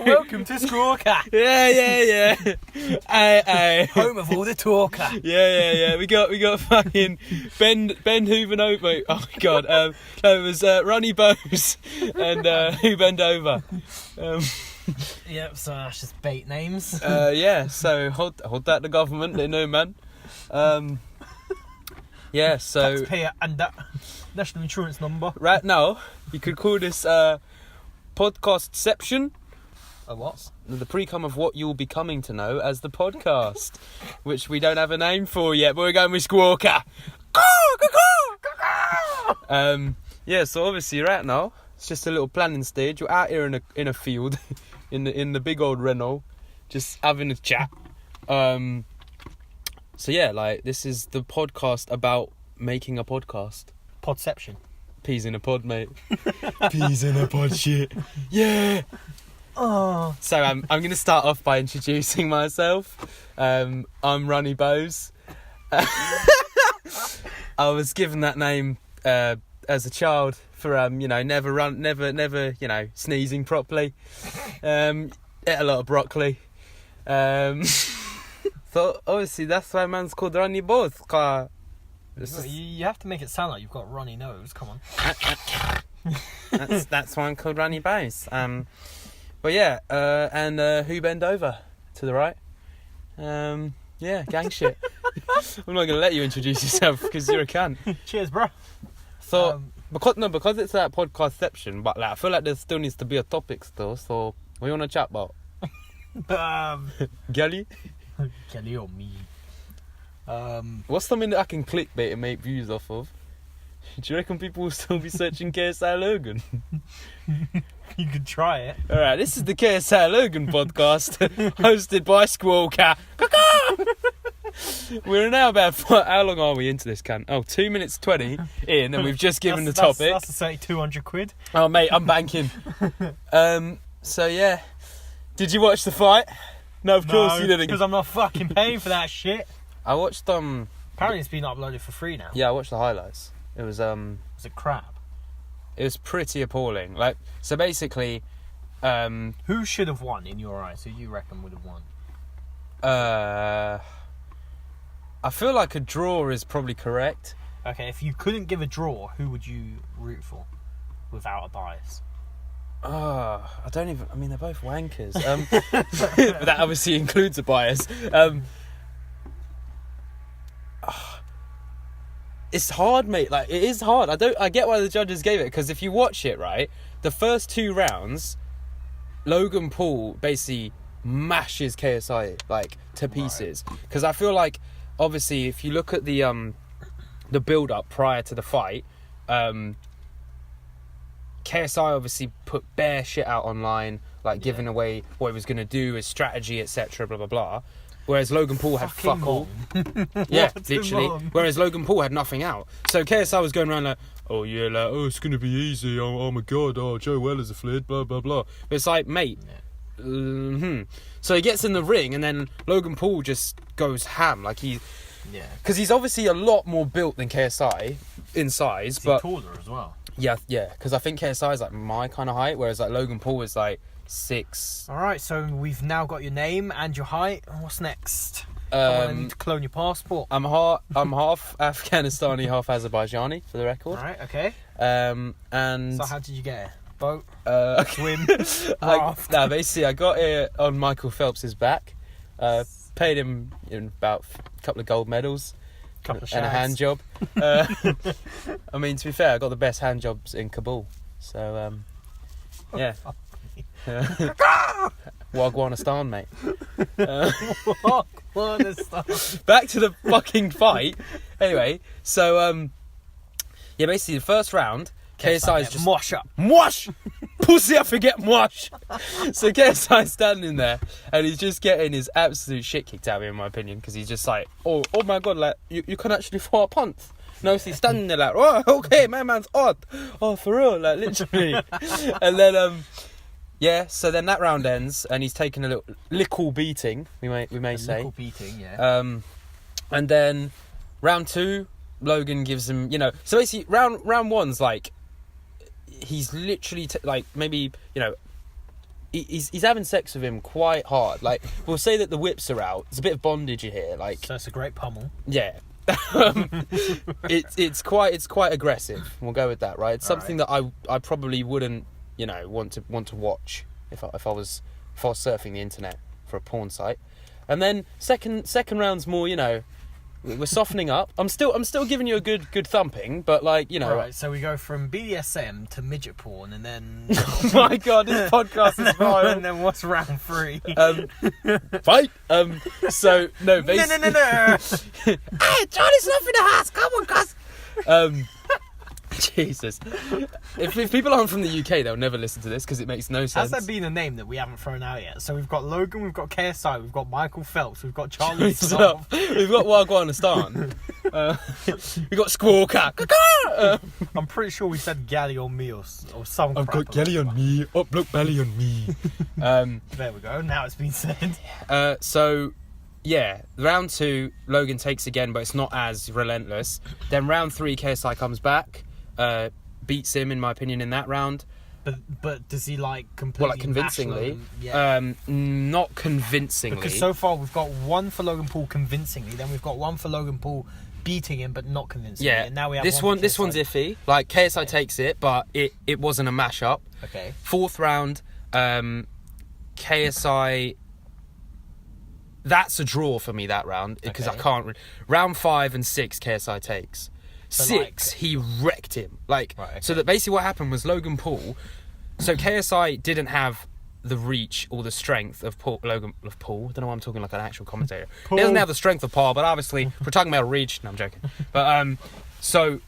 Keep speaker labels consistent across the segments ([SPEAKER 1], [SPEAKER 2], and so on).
[SPEAKER 1] Welcome to Squawkerz.
[SPEAKER 2] Yeah. Aye.
[SPEAKER 1] Home of all the talker.
[SPEAKER 2] Yeah. We got fucking Ben Whobendova. Oh my god. No, it was Runny Boes and Whobendova.
[SPEAKER 1] Yep. So that's just bait names.
[SPEAKER 2] Yeah. So hold that, the government. They know, man. Yeah. So
[SPEAKER 1] Taxpayer and that national insurance number.
[SPEAKER 2] right now, you could call this podcastception.
[SPEAKER 1] A what?
[SPEAKER 2] The pre-com of what you'll be coming to know as the podcast, which we don't have a name for yet, but we're going with Squawkerz. Yeah, so obviously right now it's just a little planning stage. We're out here in a field, in the big old Renault, just having a chat. So yeah, like this is the podcast about making a podcast.
[SPEAKER 1] Podception.
[SPEAKER 2] Peas in a pod, mate. Peas in a pod, shit. Yeah.
[SPEAKER 1] Oh.
[SPEAKER 2] So I'm going to start off by introducing myself. I'm Runny Boes. I was given that name as a child for never sneezing properly. Ate a lot of broccoli. So obviously that's why man's called Runny Boes.
[SPEAKER 1] You have to make it sound like you've got runny nose. Come on.
[SPEAKER 2] That's why I'm called Runny Boes. But yeah, and Whobendova to the right. Yeah, gang shit. I'm not gonna let you introduce yourself because you're a cunt.
[SPEAKER 1] Cheers, bro.
[SPEAKER 2] So because it's that podcastception, but like I feel like there still needs to be a topic still. So what you wanna chat about? Gally?
[SPEAKER 1] Kelly or me?
[SPEAKER 2] What's something that I can clickbait and make views off of? Do you reckon people will still be searching KSI Logan?
[SPEAKER 1] You could try it.
[SPEAKER 2] Alright, this is the KSI Logan podcast, hosted by Squawkerz. We're now about, how long are we into this, cunt? 2 minutes 20 in, and we've just given the topic.
[SPEAKER 1] That's to say 200 quid.
[SPEAKER 2] Oh, mate, I'm banking. So yeah. Did you watch the fight? No, of course you didn't.
[SPEAKER 1] Because I'm not fucking paying for that shit.
[SPEAKER 2] I watched,
[SPEAKER 1] Apparently it's been uploaded for free now.
[SPEAKER 2] Yeah, I watched the highlights. It was,
[SPEAKER 1] Was it crap?
[SPEAKER 2] It was pretty appalling. Like, so basically,
[SPEAKER 1] who should have won in your eyes? Who you reckon would have won?
[SPEAKER 2] I feel like a draw is probably correct.
[SPEAKER 1] Okay, if you couldn't give a draw, who would you root for without a bias?
[SPEAKER 2] I mean, they're both wankers. But that obviously includes a bias. It's hard, mate. Like, it is hard. I get why the judges gave it, because if you watch it, right, the first 2 rounds, Logan Paul basically mashes KSI like to pieces. Because I feel like, obviously, if you look at the build up prior to the fight, KSI obviously put bare shit out online, like giving away what he was going to do, his strategy, etc. Blah blah blah. Whereas Logan Paul had fuck all. Yeah, literally. Whereas Logan Paul had nothing out. So KSI was going around like, oh yeah, like, oh, it's going to be easy. Oh my god, oh, Joe Weller's a flit, blah, blah, blah. But it's like, mate. Yeah. So he gets in the ring and then Logan Paul just goes ham. Like
[SPEAKER 1] Yeah.
[SPEAKER 2] Because he's obviously a lot more built than KSI in size.
[SPEAKER 1] Is he taller as well?
[SPEAKER 2] Yeah. Because I think KSI is like my kind of height, whereas like Logan Paul is like 6.
[SPEAKER 1] Alright, so we've now got your name and your height. What's next? I need to clone your passport.
[SPEAKER 2] I'm half Afghanistani, half Azerbaijani, for the record.
[SPEAKER 1] Alright, okay.
[SPEAKER 2] And
[SPEAKER 1] so how did you get here? Boat? Swim?
[SPEAKER 2] Raft? Basically I got here on Michael Phelps's back. Paid him about a couple of gold medals. And a hand job. I mean, to be fair, I got the best hand jobs in Kabul. So, yeah. Wagwanistan, mate.
[SPEAKER 1] Wagwanistan.
[SPEAKER 2] Back to the fucking fight. Anyway, so yeah, basically the first round, KSI is just
[SPEAKER 1] mosh up.
[SPEAKER 2] Mosh! Pussy, I forget mosh. So KSI's standing there and he's just getting his absolute shit kicked out of him, in my opinion, because he's just like, oh my god, like you can actually throw a punt. No, so he's standing there like, oh, okay, my man's odd. Oh, for real, like literally. And then yeah, so then that round ends and he's taking a little beating, we may say.
[SPEAKER 1] Little beating, yeah.
[SPEAKER 2] And then round 2, Logan gives him, so basically round 1's like, he's literally like maybe he's having sex with him quite hard. Like, we'll say that the whips are out. There's a bit of bondage here. Like,
[SPEAKER 1] so it's a great pummel.
[SPEAKER 2] Yeah. It's quite aggressive. We'll go with that, right? It's something that I probably wouldn't, want to watch if I was surfing the internet for a porn site. And then second round's more, we're softening up. I'm still giving you a good thumping, but like,
[SPEAKER 1] Right, so we go from BDSM to midget porn, and then
[SPEAKER 2] oh my god, this podcast is vile.
[SPEAKER 1] And then what's round 3?
[SPEAKER 2] Fight. So no, basically.
[SPEAKER 1] No.
[SPEAKER 2] Hey, Johnny's not in the house. Come on, cuz. Jesus. If people aren't from the UK, they'll never listen to this because it makes no sense.
[SPEAKER 1] Has there been a name that we haven't thrown out yet? So we've got Logan, we've got KSI, we've got Michael Phelps, we've got Charlie Snow.
[SPEAKER 2] We've got Afghanistan. We've got Squawkerz.
[SPEAKER 1] I'm pretty sure we said galley on me or some
[SPEAKER 2] I've
[SPEAKER 1] crap.
[SPEAKER 2] got galley on me. Up, look, belly on me.
[SPEAKER 1] There we go. Now it's been said.
[SPEAKER 2] So, yeah, round 2, Logan takes again, but it's not as relentless. Then round 3, KSI comes back. Beats him, in my opinion, in that round.
[SPEAKER 1] But does he completely
[SPEAKER 2] convincingly?
[SPEAKER 1] Yeah.
[SPEAKER 2] Not convincingly.
[SPEAKER 1] Because so far we've got one for Logan Paul convincingly, then we've got one for Logan Paul beating him but not convincingly.
[SPEAKER 2] Yeah.
[SPEAKER 1] And now we have
[SPEAKER 2] this one's iffy. Like, KSI takes it, but it wasn't a mashup.
[SPEAKER 1] Okay.
[SPEAKER 2] 4th round, KSI. That's a draw for me, that round, because I can't. Round 5 and 6, KSI takes. 6, he wrecked him. So that basically what happened was Logan Paul. So KSI didn't have the reach or the strength of Logan Paul. I don't know why I'm talking like an actual commentator. He doesn't have the strength of Paul, but obviously if we're talking about reach. No, I'm joking. But so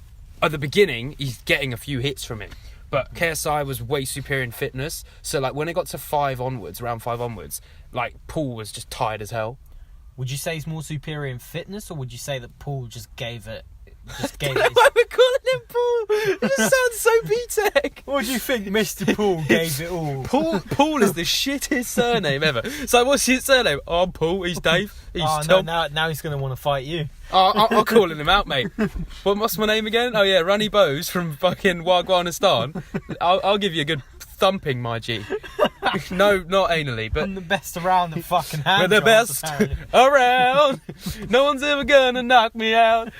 [SPEAKER 2] at the beginning, he's getting a few hits from him. But KSI was way superior in fitness. So when it got to round 5 onwards, Paul was just tired as hell.
[SPEAKER 1] Would you say he's more superior in fitness, or would you say that Paul just gave it?
[SPEAKER 2] Why we're calling him Paul? It just sounds so B-Tech.
[SPEAKER 1] What do you think Mr. Paul gave it all?
[SPEAKER 2] Paul is the shittest surname ever. So what's his surname? Oh, I'm Paul. He's Dave. He's Tom.
[SPEAKER 1] Now he's going to want to fight you.
[SPEAKER 2] I'll call him out, mate. What's my name again? Oh yeah, Runny Boes from fucking Afghanistan. I'll give you a good thumping, my G. No, not anally, but
[SPEAKER 1] I'm the best around the fucking hand.
[SPEAKER 2] We're the best around. No one's ever gonna knock me out.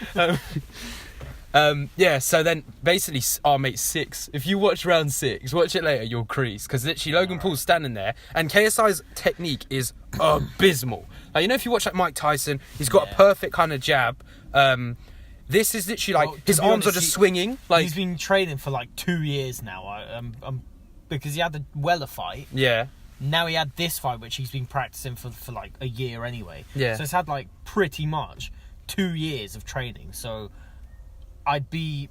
[SPEAKER 2] Yeah, so then basically, mate, 6. If you watch round 6, watch it later, you'll crease. Because literally, Logan Paul's standing there, and KSI's technique is abysmal. If you watch Mike Tyson, he's got a perfect kind of jab. This is literally his arms are just swinging.
[SPEAKER 1] He's been training for 2 years now. Because he had the Weller fight.
[SPEAKER 2] Yeah.
[SPEAKER 1] Now he had this fight, which he's been practicing for a year anyway.
[SPEAKER 2] Yeah.
[SPEAKER 1] So it's had pretty much 2 years of training. So I'd be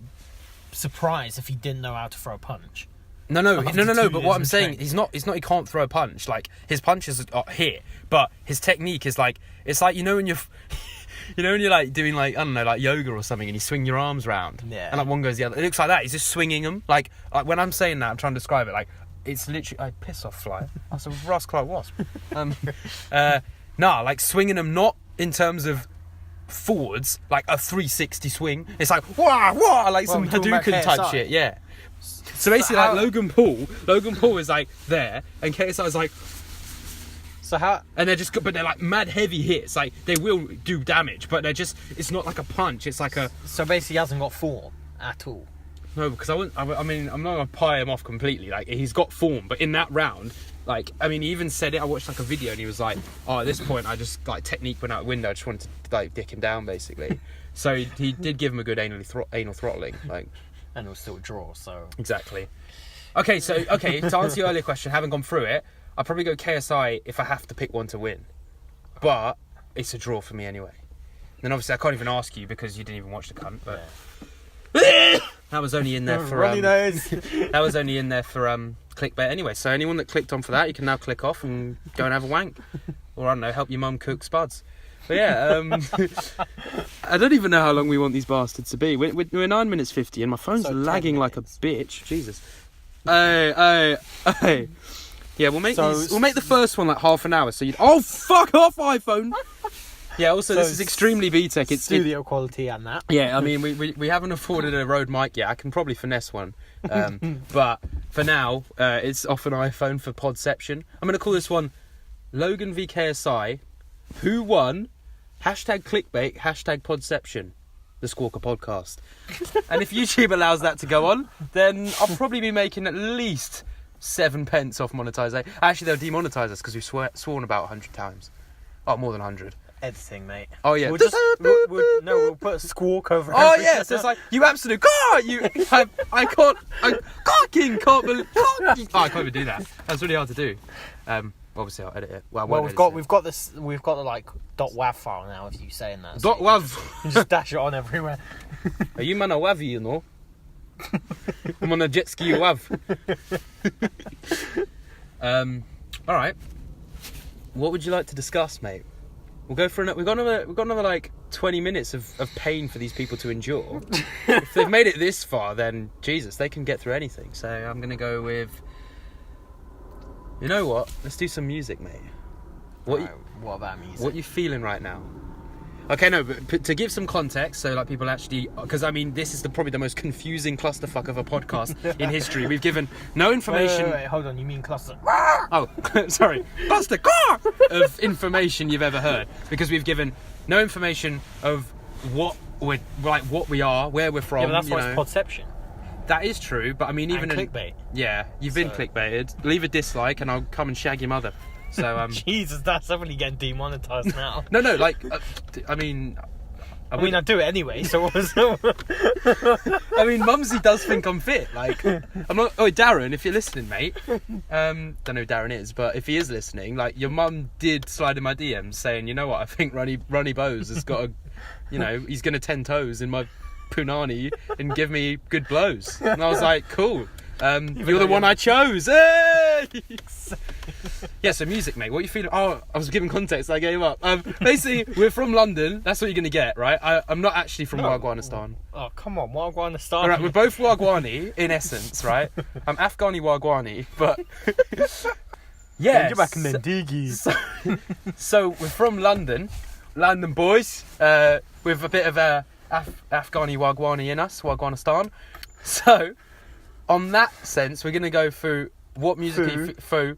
[SPEAKER 1] surprised if he didn't know how to throw a punch.
[SPEAKER 2] No. But what I'm saying, he's not. He can't throw a punch. His punches are hit, but his technique is it's when you're. When you're doing I don't know, yoga or something, and you swing your arms round, and one goes the other. It looks like that. He's just swinging them. Like when I'm saying that, I'm trying to describe it. It's literally piss off fly. That's a rascal wasp. Swinging them not in terms of forwards, a 360 swing. It's wah, some Hadouken type shit. Yeah. So basically, Logan Paul is there, and KSI is
[SPEAKER 1] So how?
[SPEAKER 2] And they're but they're mad heavy hits. They will do damage, but it's not like a punch. It's like a.
[SPEAKER 1] So basically, he hasn't got form at all.
[SPEAKER 2] No, because I'm not gonna pie him off completely. He's got form, but in that round, he even said it. I watched a video, and he was at this point, I just technique went out the window. I just wanted to dick him down, basically. So he did give him a good anal throttling,
[SPEAKER 1] And it was still a draw. So
[SPEAKER 2] exactly. Okay, to answer your earlier question, having gone through it, I'd probably go KSI if I have to pick one to win. But it's a draw for me anyway. Then obviously I can't even ask you because you didn't even watch the cunt. But that was only in there for that was only in there for clickbait anyway. So anyone that clicked on for that, you can now click off and go and have a wank, or I don't know, help your mum cook spuds. But yeah, I don't even know how long we want these bastards to be. We're 9 minutes 50, and my phone's lagging like a bitch. Jesus. Hey. Yeah, we'll make the first one half an hour. So fuck off, iPhone. Yeah. Also, this is extremely B-Tech. It's
[SPEAKER 1] studio quality and that.
[SPEAKER 2] Yeah, I mean, we haven't afforded a Rode mic yet. I can probably finesse one, but for now, it's off an iPhone for Podception. I'm going to call this one Logan v KSI. Who won? #clickbait, #Podception. The Squawker podcast. And if YouTube allows that to go on, then I'll probably be making at least 7 pence off monetization. Actually, they'll demonetize us because we've sworn about 100 times. Oh, more than 100.
[SPEAKER 1] Editing, mate.
[SPEAKER 2] Oh, yeah.
[SPEAKER 1] We'll put a squawk over
[SPEAKER 2] Oh,
[SPEAKER 1] everything.
[SPEAKER 2] yeah. So it's like, you absolute God! I can't believe. I can't even do that. That's really hard to do. Obviously, I'll edit it. Well,
[SPEAKER 1] we've got the like .wav file now of you saying that. So
[SPEAKER 2] .wav.
[SPEAKER 1] you just dash it on everywhere.
[SPEAKER 2] Are you man a wavy, you know? I'm on a jet ski wav. All right. What would you like to discuss, mate? We'll go for we've got another like 20 minutes of pain for these people to endure. If they've made it this far, then Jesus, they can get through anything. So I'm gonna go with. You know what? Let's do some music, mate.
[SPEAKER 1] What about music?
[SPEAKER 2] What you feeling right now? Okay, no, but to give some context, so like people actually, because I mean, this is probably the most confusing clusterfuck of a podcast in history. We've given no information.
[SPEAKER 1] Wait, hold on, you mean cluster?
[SPEAKER 2] Oh, sorry, cluster of information you've ever heard, because we've given no information of what we are, where we're from.
[SPEAKER 1] Yeah, but that's why it's Podception.
[SPEAKER 2] That is true, but I mean, even
[SPEAKER 1] clickbait.
[SPEAKER 2] Yeah, you've been clickbaited. Leave a dislike, and I'll come and shag your mother. So
[SPEAKER 1] Jesus, that's definitely getting demonetized now.
[SPEAKER 2] No, like I mean,
[SPEAKER 1] I do it anyway. So what was?
[SPEAKER 2] I mean, Mumsy does think I'm fit. Like, I'm not. Oh, Darren, if you're listening, mate. Don't know who Darren is, but if he is listening, like, your mum did slide in my DMs saying, you know what, I think Runny Boes has got he's gonna 10 toes in my punani and give me good blows. And I was like, cool. You're the one I chose. Hey! Yeah, so music, mate. What are you feeling? Oh, I was giving context. I gave up. Basically, we're from London. That's what you're going to get, right? I'm not actually from Wagwanistan.
[SPEAKER 1] Oh, come on. Wagwanistan.
[SPEAKER 2] All right, we're both Wagwani, in essence, right? I'm Afghani Wagwani, but... yeah.
[SPEAKER 1] You're back in Mendigi.
[SPEAKER 2] So, we're from London boys, with a bit of a Afghani Wagwani in us, Wagwanistan. So... on that sense, we're going to go through what music through.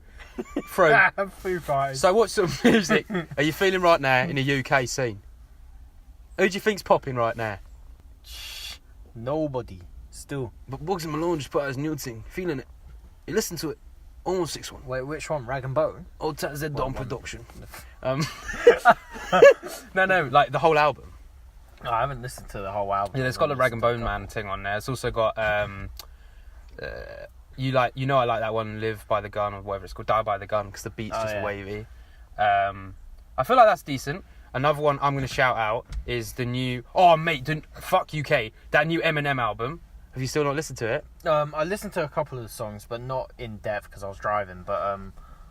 [SPEAKER 1] Foo Fighters.
[SPEAKER 2] So what sort of music are you feeling right now in the UK scene? Who do you think's popping right now?
[SPEAKER 1] Nobody. Still.
[SPEAKER 2] But Bugsy Malone just put out his new thing. Feeling it. You listen to it. Almost 6-1.
[SPEAKER 1] Wait, which one? Rag and Bone?
[SPEAKER 2] Old Tat Z Don production. No, like the whole album.
[SPEAKER 1] Oh, I haven't listened to the whole album.
[SPEAKER 2] Yeah, it's got the Rag and Bone Man thing on there. It's also got... I like that one, Live by the Gun, or whatever it's called, Die by the Gun, because the beat's just wavy. I feel like that's decent. Another one I'm going to shout out is the new... oh, mate, fuck UK. That new Eminem album. Have you still not listened to it?
[SPEAKER 1] I listened to a couple of the songs, but not in depth because I was driving. But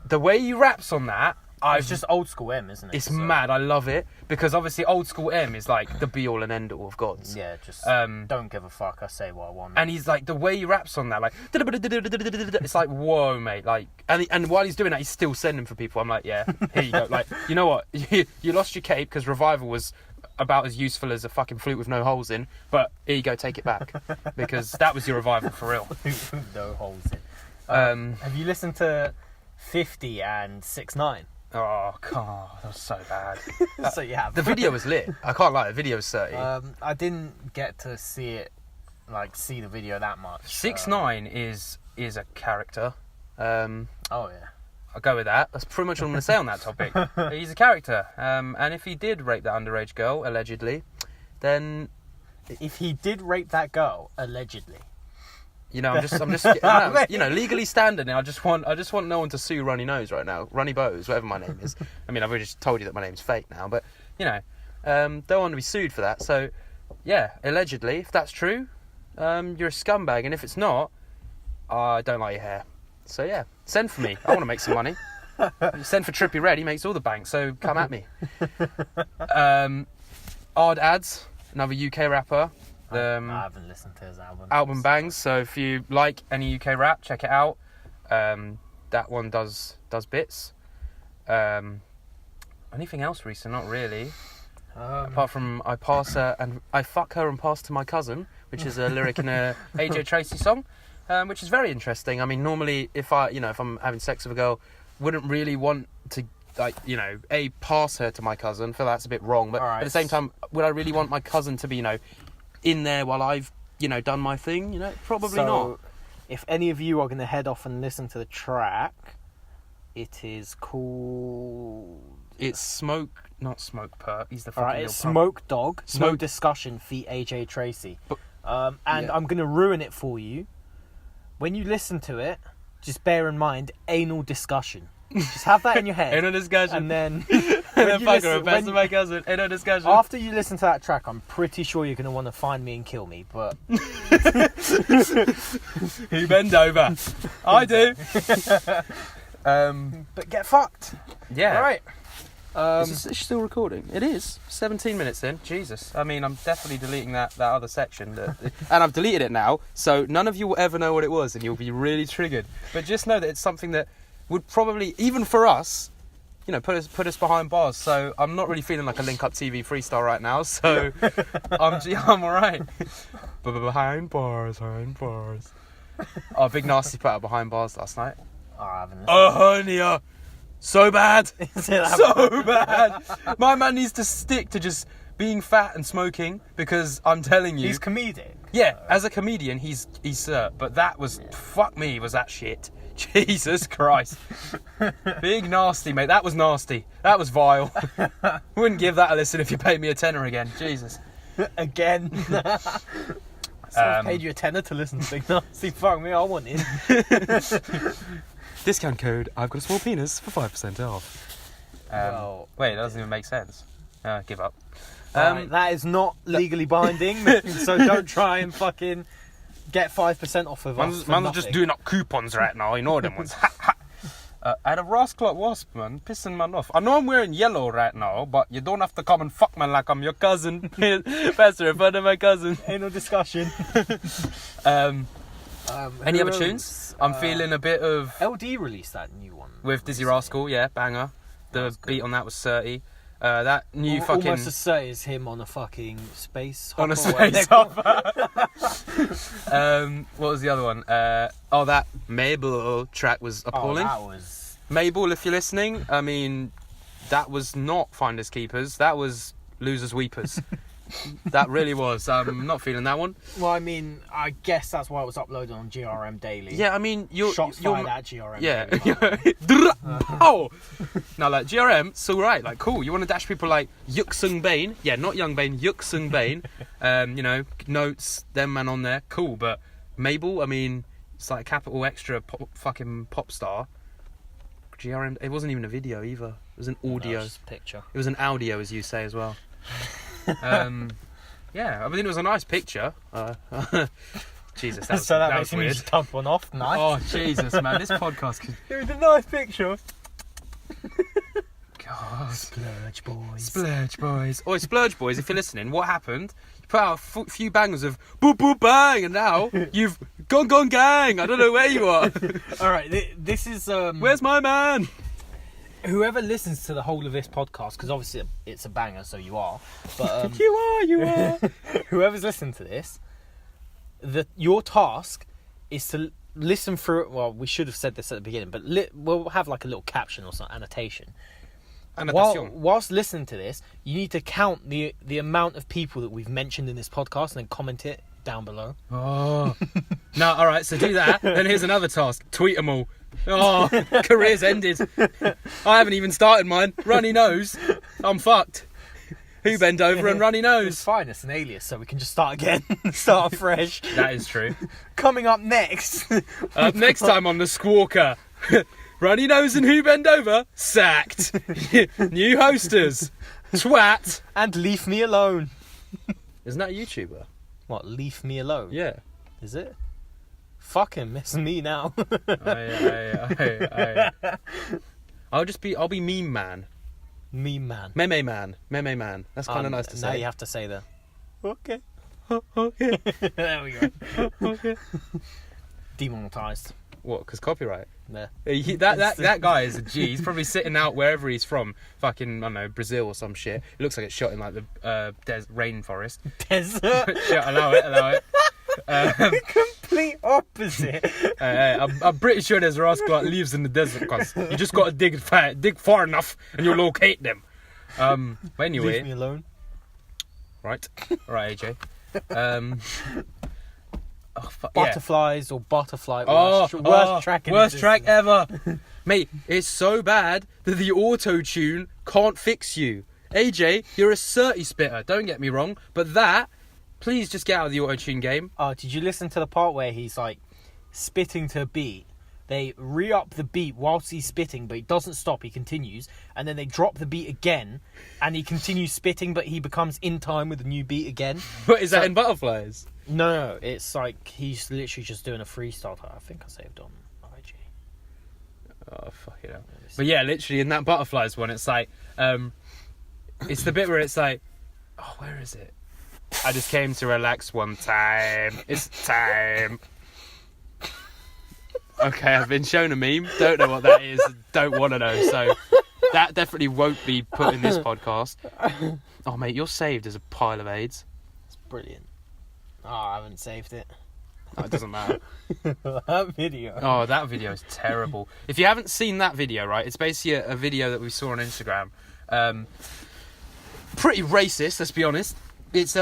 [SPEAKER 2] the way he raps on that...
[SPEAKER 1] it's just old school M, isn't it?
[SPEAKER 2] It's mad. I love it. Because obviously old school M is like the be all and end all of gods.
[SPEAKER 1] Yeah, just don't give a fuck. I say what I want.
[SPEAKER 2] And he's like, the way he raps on that, like, it's like, whoa, mate. Like, and while he's doing that, he's still sending for people. I'm like, yeah, here you go. Like, you know what? You lost your cape because Revival was about as useful as a fucking flute with no holes in. But here you go, take it back. Because that was your Revival for real.
[SPEAKER 1] No holes in. Have you listened to 50 and 6ix9ine?
[SPEAKER 2] Oh, God, that was so bad.
[SPEAKER 1] So you have.
[SPEAKER 2] The video was lit. I can't lie, the video was 30.
[SPEAKER 1] I didn't get to see the video that much.
[SPEAKER 2] 6ix9ine is a character.
[SPEAKER 1] Oh, yeah.
[SPEAKER 2] I'll go with that. That's pretty much all I'm going to say on that topic. He's a character. And if he did rape that underage girl, allegedly, then...
[SPEAKER 1] if he did rape that girl, allegedly...
[SPEAKER 2] I'm just legally standing. I just want no one to sue Runny Nose right now. Runny Boes, whatever my name is. I mean, I've already just told you that my name's fake now, but don't want to be sued for that. So, yeah, allegedly, if that's true, you're a scumbag, and if it's not, I don't like your hair. So yeah, send for me. I want to make some money. Send for Trippie Red. He makes all the bank. So come at me. Odd Ads, another UK rapper.
[SPEAKER 1] I haven't listened to his album.
[SPEAKER 2] Album bangs. So if you like any UK rap, check it out. That one does bits. Anything else recent? Not really. Apart from I pass her and I fuck her and pass to my cousin, which is a lyric in a AJ Tracy song. which is very interesting. I mean, normally if I'm having sex with a girl, wouldn't really want to, like, you know, pass her to my cousin. I feel that's a bit wrong, but
[SPEAKER 1] Alright.
[SPEAKER 2] at the same time, would I really want my cousin to be, you know, in there while I've, you know, done my thing? You know, probably not.
[SPEAKER 1] If any of you are going to head off and listen to the track, it is called...
[SPEAKER 2] It's not Smoke Perp. He's the fucking
[SPEAKER 1] Alright,
[SPEAKER 2] little
[SPEAKER 1] it's
[SPEAKER 2] punk.
[SPEAKER 1] Smoke Dog, No
[SPEAKER 2] Smoke-
[SPEAKER 1] Discussion, feat AJ Tracy.
[SPEAKER 2] But-
[SPEAKER 1] And
[SPEAKER 2] yeah.
[SPEAKER 1] I'm going to ruin it for you. When you listen to it, just bear in mind, anal discussion. Just have that in your head.
[SPEAKER 2] Ain't no discussion.
[SPEAKER 1] And then...
[SPEAKER 2] And then
[SPEAKER 1] you
[SPEAKER 2] fuck
[SPEAKER 1] listen-
[SPEAKER 2] her, pass
[SPEAKER 1] when-
[SPEAKER 2] to my cousin. Ain't no discussion.
[SPEAKER 1] After you listen to that track, I'm pretty sure you're going to want to find me and kill me, but...
[SPEAKER 2] You bend over. I do.
[SPEAKER 1] But get fucked.
[SPEAKER 2] Yeah.
[SPEAKER 1] Alright.
[SPEAKER 2] Is this still recording? It is. 17 minutes in. Jesus. I mean, I'm definitely deleting that other section. And I've deleted it now, so none of you will ever know what it was, and you'll be really triggered. But just know that it's something that would probably, even for us, you know, put us behind bars. So I'm not really feeling like a Link Up TV freestyle right now, so I'm alright. But behind bars. Oh, Big Nasty put out Behind Bars last night.
[SPEAKER 1] Oh, I haven't listened.
[SPEAKER 2] Oh, honey, so bad.
[SPEAKER 1] Is it that
[SPEAKER 2] So bad. My man needs to stick to just being fat and smoking, because I'm telling you,
[SPEAKER 1] He's comedic.
[SPEAKER 2] yeah, as a comedian, he's but that was, fuck me, was that shit. Jesus Christ. Big Nasty, mate. That was nasty. That was vile. Wouldn't give that a listen if you paid me a tenner again. Jesus.
[SPEAKER 1] Again. Someone paid you a tenner to listen to Big Nasty. Fuck me, I want it.
[SPEAKER 2] Discount code, I've got a small penis for 5% off.
[SPEAKER 1] Well,
[SPEAKER 2] Wait, that doesn't even make sense. Give up.
[SPEAKER 1] right, that is not legally binding, so don't try and fucking get 5% off of us.
[SPEAKER 2] Man's just doing up coupons right now, you know them ones. I had a rascal wasp, man, pissing man off. I know I'm wearing yellow right now, but you don't have to come and fuck man like I'm your cousin. Pastor in front of my cousin.
[SPEAKER 1] Ain't no discussion.
[SPEAKER 2] Any other tunes? I'm feeling a bit of...
[SPEAKER 1] LD released that new one.
[SPEAKER 2] With Dizzy Rascal, yeah, banger. The beat on that was 30. That new fucking...
[SPEAKER 1] Almost as certain as him on a fucking space hopper.
[SPEAKER 2] On a
[SPEAKER 1] or whatever
[SPEAKER 2] space hopper. What was the other one? That Mabel track was appalling.
[SPEAKER 1] Oh, that was...
[SPEAKER 2] Mabel, if you're listening, I mean, that was not Finders Keepers. That was Losers Weepers. That really was. I'm not feeling that one.
[SPEAKER 1] Well, I mean, I guess that's why it was uploaded on GRM Daily.
[SPEAKER 2] Yeah, I mean,
[SPEAKER 1] Shots fired at GRM
[SPEAKER 2] Daily. Oh! Now, like, GRM, it's alright. Like, cool. You want to dash people like Yuk Sung Bain. Yeah, not Young Bain, Yuk Sung Bain. You know, notes, them man on there. Cool, but Mabel, I mean, it's like a capital extra fucking pop star. GRM, it wasn't even a video either. It was an audio.
[SPEAKER 1] No, just a picture.
[SPEAKER 2] It was an audio, as you say, as well. Yeah, I mean, it was a nice picture. Jesus, that was,
[SPEAKER 1] So that
[SPEAKER 2] that
[SPEAKER 1] makes
[SPEAKER 2] was
[SPEAKER 1] him
[SPEAKER 2] weird.
[SPEAKER 1] just dump one off. Nice.
[SPEAKER 2] Oh, Jesus, man, this podcast could...
[SPEAKER 1] It was a nice picture.
[SPEAKER 2] God.
[SPEAKER 1] Splurge boys.
[SPEAKER 2] Splurge boys. Oi, Splurge boys, if you're listening, what happened? You put out a few bangers of boop boop bang, and now you've gone gang. I don't know where you are.
[SPEAKER 1] All right, this is
[SPEAKER 2] Where's my man?
[SPEAKER 1] whoever listens to the whole of this podcast, because obviously it's a banger, so you are. But
[SPEAKER 2] You are.
[SPEAKER 1] whoever's listening to this, your task is to listen through. Well, we should have said this at the beginning, but we'll have like a little caption or some annotation. Whilst listening to this, you need to count the amount of people that we've mentioned in this podcast and then comment it down below.
[SPEAKER 2] Oh. No, all right, so do that. Then here's another task. Tweet them all. Oh, career's ended. I haven't even started mine. Runny Nose. I'm fucked. Whobendova and Runny
[SPEAKER 1] It's
[SPEAKER 2] Nose.
[SPEAKER 1] fine, it's an alias, so we can just start again. Start fresh.
[SPEAKER 2] That is true.
[SPEAKER 1] Coming up next.
[SPEAKER 2] Next time on the Squawker. Runny Nose and Whobendova sacked. New hosters. Twat.
[SPEAKER 1] And leave me alone.
[SPEAKER 2] Isn't that a YouTuber?
[SPEAKER 1] What, leave me alone?
[SPEAKER 2] Yeah.
[SPEAKER 1] Is it? Fuck him, it's me now.
[SPEAKER 2] I'll be meme man.
[SPEAKER 1] Meme man.
[SPEAKER 2] Meme man. That's kind of nice to say.
[SPEAKER 1] Now you have to say that. Okay.
[SPEAKER 2] Okay.
[SPEAKER 1] There we go.
[SPEAKER 2] Okay.
[SPEAKER 1] Demonetized.
[SPEAKER 2] What? Because copyright.
[SPEAKER 1] There.
[SPEAKER 2] That guy is a G. He's probably sitting out wherever he's from, fucking, I don't know, Brazil or some shit. It looks like it's shot in like the rainforest.
[SPEAKER 1] Desert.
[SPEAKER 2] Yeah, allow it.
[SPEAKER 1] Complete opposite.
[SPEAKER 2] I'm pretty sure there's a rascal that lives in the desert, because you just got to dig far enough and you'll locate them. But anyway,
[SPEAKER 1] Leave me alone.
[SPEAKER 2] right, AJ.
[SPEAKER 1] Butterflies or butterfly.
[SPEAKER 2] Worst
[SPEAKER 1] track.
[SPEAKER 2] Worst track ever, mate. It's so bad that the auto tune can't fix you. AJ, you're a certy spitter. Don't get me wrong, but that, please just get out of the auto tune game.
[SPEAKER 1] Oh, did you listen to the part where he's like spitting to a beat? They re-up the beat whilst he's spitting, but he doesn't stop. He continues, and then they drop the beat again, and he continues spitting, but he becomes in time with the new beat again.
[SPEAKER 2] What is that in Butterflies?
[SPEAKER 1] No, it's like he's literally just doing a freestyle. I think I saved on IG.
[SPEAKER 2] Oh, fuck it up. But yeah, literally in that Butterflies one, it's like, it's the bit where it's like, oh, where is it? I just came to relax one time. It's time. Okay, I've been shown a meme. Don't know what that is. Don't want to know. So that definitely won't be put in this podcast. Oh, mate, you're saved as a pile of AIDS.
[SPEAKER 1] It's brilliant. Oh, I haven't saved it.
[SPEAKER 2] Oh, it doesn't matter.
[SPEAKER 1] That video.
[SPEAKER 2] Oh, that video is terrible. If you haven't seen that video, right, it's basically a video that we saw on Instagram. Pretty racist, let's be honest. It's,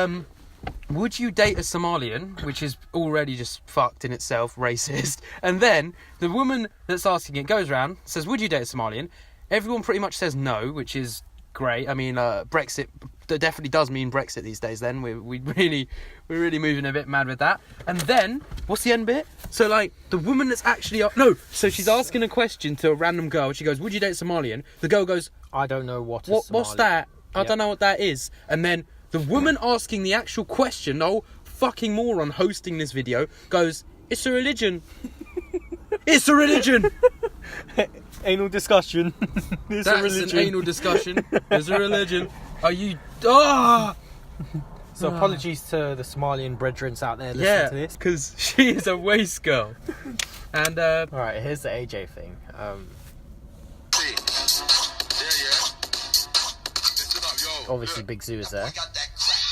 [SPEAKER 2] would you date a Somalian, which is already just fucked in itself, racist. And then the woman that's asking it goes around, says, would you date a Somalian? Everyone pretty much says no, which is great. I mean, Brexit definitely does mean Brexit these days then. We're really moving a bit mad with that. And then, what's the end bit? So, like, the woman that's actually... so she's asking a question to a random girl. She goes, would you date a Somalian? The girl goes...
[SPEAKER 1] I don't know what's
[SPEAKER 2] that? I don't know what that is. And then the woman asking the actual question, the whole fucking moron hosting this video, goes, it's a religion. It's a religion.
[SPEAKER 1] Anal discussion. It's
[SPEAKER 2] That's
[SPEAKER 1] a religion.
[SPEAKER 2] an anal discussion. It's a religion. Are you... Ah!
[SPEAKER 1] So apologies to the Somalian brethren out there listening to this.
[SPEAKER 2] Because she is a waste girl. And,
[SPEAKER 1] Alright, here's the AJ thing. Obviously Big Zoo is there.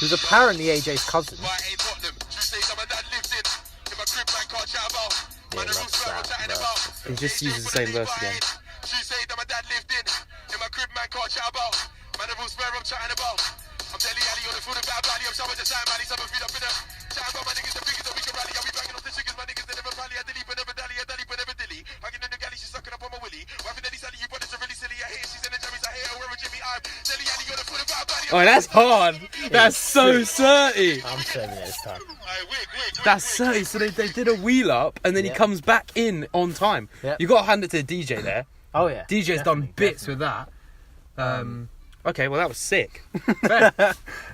[SPEAKER 1] Who's apparently AJ's cousin. Yeah, that's that.
[SPEAKER 2] he just uses the same verse again. Oh, that's hard. That's so certy.
[SPEAKER 1] I'm saving it this time.
[SPEAKER 2] That's certy. So they did a wheel up, and then he comes back in on time.
[SPEAKER 1] Yep.
[SPEAKER 2] You got to hand it to the DJ there.
[SPEAKER 1] Oh yeah.
[SPEAKER 2] DJ's done bits with that. Okay, well that was sick.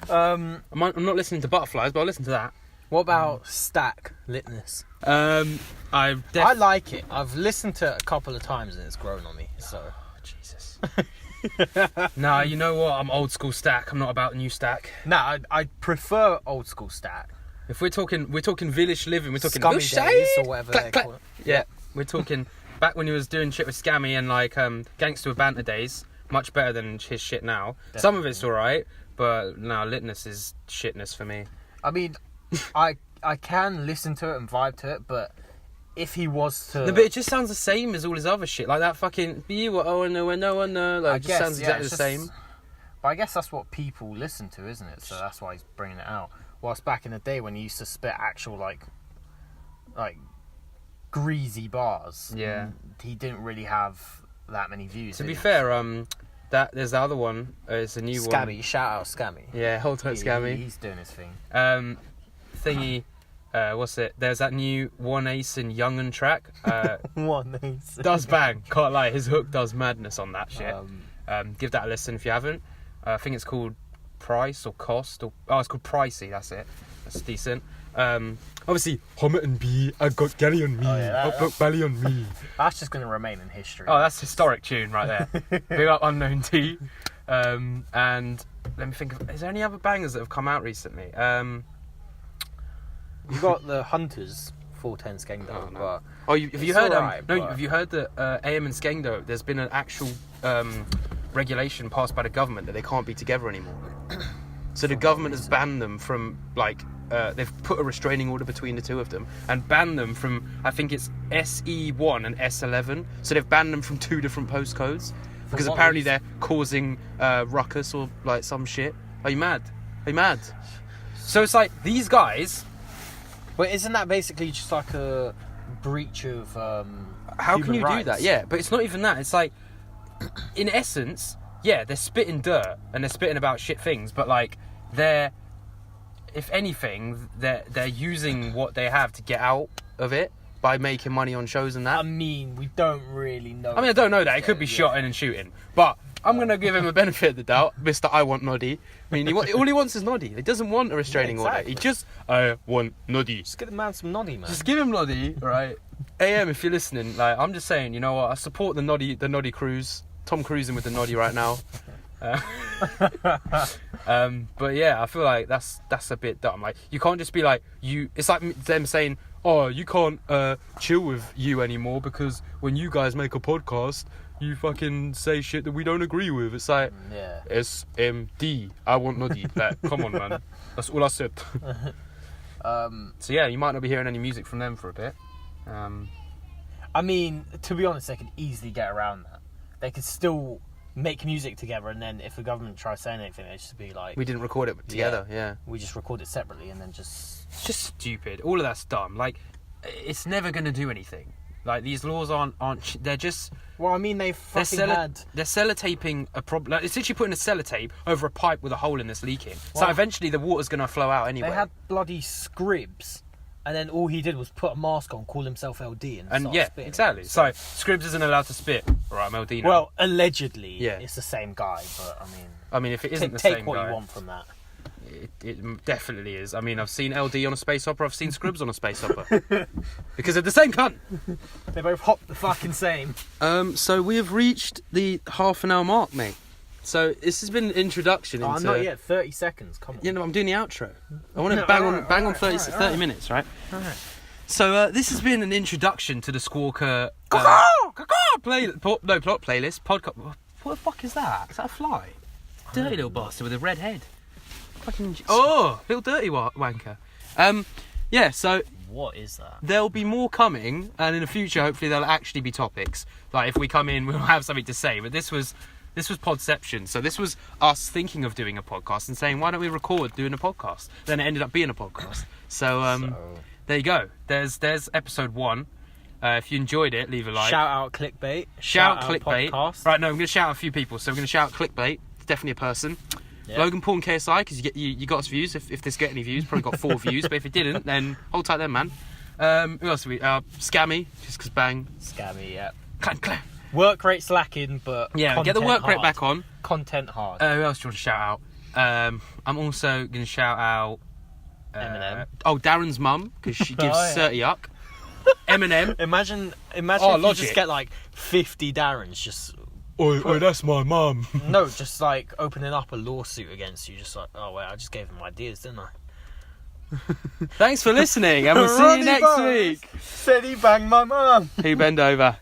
[SPEAKER 2] I'm not listening to Butterflies, but I'll listen to that.
[SPEAKER 1] What about stack litness?
[SPEAKER 2] I
[SPEAKER 1] like it. I've listened to it a couple of times and it's grown on me. So
[SPEAKER 2] Jesus. Nah, you know what? I'm old school stack. I'm not about new stack.
[SPEAKER 1] Nah, I prefer old school stack.
[SPEAKER 2] If we're talking village living, we're talking
[SPEAKER 1] Scummy days or whatever they call it.
[SPEAKER 2] Yeah, we're talking back when he was doing shit with Scammy and like Gangster with Banter days. Much better than his shit now. Definitely. Some of it's alright, but no, litness is shitness for me.
[SPEAKER 1] I mean, I can listen to it and vibe to it, but if he was to...
[SPEAKER 2] No, but it just sounds the same as all his other shit. Like that fucking... You were, oh, no, no, no. Like, it just sounds exactly the same.
[SPEAKER 1] But I guess that's what people listen to, isn't it? So that's why he's bringing it out. Whilst back in the day when he used to spit actual, like greasy bars,
[SPEAKER 2] yeah,
[SPEAKER 1] he didn't really have that many views.
[SPEAKER 2] To be fair, there's the other one. It's a new one.
[SPEAKER 1] Scammy, shout out Scammy.
[SPEAKER 2] Yeah, hold tight, Scammy.
[SPEAKER 1] He's doing his thing.
[SPEAKER 2] Thingy. What's it? There's that new One Ace and Young'un track.
[SPEAKER 1] One Ace
[SPEAKER 2] does bang. Can't lie. His hook does madness on that shit. Give that a listen if you haven't. I think it's called Price or Cost or it's called Pricey. That's it. That's decent. Obviously, Homet and B, I got Gally on me, I got Bally on me.
[SPEAKER 1] That's just going to remain in history.
[SPEAKER 2] Oh, that's a historic tune right there. Big up Unknown T. And let me think of, is there any other bangers that have come out recently?
[SPEAKER 1] You got the Hunters 410 Skengdo.
[SPEAKER 2] Oh, no.
[SPEAKER 1] But
[SPEAKER 2] have you heard?
[SPEAKER 1] Right,
[SPEAKER 2] have you heard that AM and Skengdo? There's been an actual regulation passed by the government that they can't be together anymore. So the government has banned them from like they've put a restraining order between the two of them and banned them from, I think it's SE1 and S11. So they've banned them from 2 different postcodes because apparently they're causing ruckus or like some shit. Are you mad? So it's like these guys.
[SPEAKER 1] But isn't that basically just like a breach of
[SPEAKER 2] how can you
[SPEAKER 1] rights?
[SPEAKER 2] do that? Yeah, but it's not even that. It's like, in essence, yeah, they're spitting dirt and they're spitting about shit things, but like they're, if anything, they're using what they have to get out of it by making money on shows and that.
[SPEAKER 1] I mean, we don't really know.
[SPEAKER 2] I don't know that. It could be shotting and shooting, but I'm gonna give him a benefit of the doubt, Mr. I want Noddy. I mean, all he wants is Noddy. He doesn't want a restraining order. He just, I want Noddy.
[SPEAKER 1] Just give the man some Noddy, man.
[SPEAKER 2] Just give him Noddy, right? AM, if you're listening, like, I'm just saying, you know what? I support the Noddy cruise. Tom cruising with the Noddy right now. But yeah, I feel like that's a bit dumb. Like, you can't just be like, it's like them saying, oh, you can't chill with you anymore because when you guys make a podcast, you fucking say shit that we don't agree with. It's like, SMD, I want Noddy. Like, come on, man. That's all I said. So yeah, you might not be hearing any music from them for a bit.
[SPEAKER 1] I mean, to be honest, they could easily get around that. They could still make music together, and then if the government tries saying anything, they just be like,
[SPEAKER 2] we didn't record it together. Yeah.
[SPEAKER 1] We just record it separately, and then just...
[SPEAKER 2] It's just stupid. All of that's dumb. Like, it's never going to do anything. Like, these laws aren't they're just...
[SPEAKER 1] Well, I mean, they're
[SPEAKER 2] sellotaping a problem. Like, it's literally putting a sellotape over a pipe with a hole in that's leaking. So eventually the water's going to flow out anyway.
[SPEAKER 1] They had bloody Scribs, and then all he did was put a mask on, call himself LD, and
[SPEAKER 2] yeah,
[SPEAKER 1] spitting.
[SPEAKER 2] exactly. So Scribs isn't allowed to spit. Right, I'm LD now.
[SPEAKER 1] Well, allegedly, it's the same guy, but
[SPEAKER 2] I mean, if it isn't the same guy...
[SPEAKER 1] Take what you want from that.
[SPEAKER 2] It definitely is. I mean, I've seen LD on a space opera. I've seen Scribs on a space opera. Because they're the same cunt.
[SPEAKER 1] They both hop the fucking same.
[SPEAKER 2] So we have reached the half an hour mark, mate. So this has been an introduction into...
[SPEAKER 1] not yet. 30 seconds. Come on.
[SPEAKER 2] Yeah, no, I'm doing the outro. I want to bang on 30 minutes, right?
[SPEAKER 1] All right.
[SPEAKER 2] So this has been an introduction to the Squawker... playlist. Podcast. What the fuck is that? Is that a fly? Dirty little bastard with a red head. Fucking... Oh, little dirty wanker. Yeah, so...
[SPEAKER 1] What is that?
[SPEAKER 2] There'll be more coming, and in the future, hopefully, there'll actually be topics. Like, if we come in, we'll have something to say. But this was Podception. So this was us thinking of doing a podcast and saying, why don't we record doing a podcast? Then it ended up being a podcast. So there you go. There's episode 1. If you enjoyed it, leave a like.
[SPEAKER 1] Shout out Clickbait.
[SPEAKER 2] Shout out Clickbait.
[SPEAKER 1] Podcast.
[SPEAKER 2] Right, no, I'm going to shout out a few people. So we're going to shout out Clickbait. It's definitely a person. Yep. Logan Paul and KSI, because you got us views. If this get any views, probably got 4 views. But if it didn't, then hold tight then, man. Who else are we? Scammy, just because bang.
[SPEAKER 1] Scammy, yeah.
[SPEAKER 2] Clang.
[SPEAKER 1] Work rate's lacking, but
[SPEAKER 2] yeah, get the work rate back on.
[SPEAKER 1] Content hard.
[SPEAKER 2] Who else do you want to shout out? I'm also going to shout out
[SPEAKER 1] Eminem.
[SPEAKER 2] Darren's mum, because she gives 30 yuck. Eminem.
[SPEAKER 1] Imagine if you just get like 50 Darrens just...
[SPEAKER 2] Oh, that's my mum.
[SPEAKER 1] No, just like opening up a lawsuit against you. Just like, oh, wait, I just gave him ideas, didn't I?
[SPEAKER 2] Thanks for listening, and we'll see you next week.
[SPEAKER 1] Said he banged my mum.
[SPEAKER 2] Whobendova.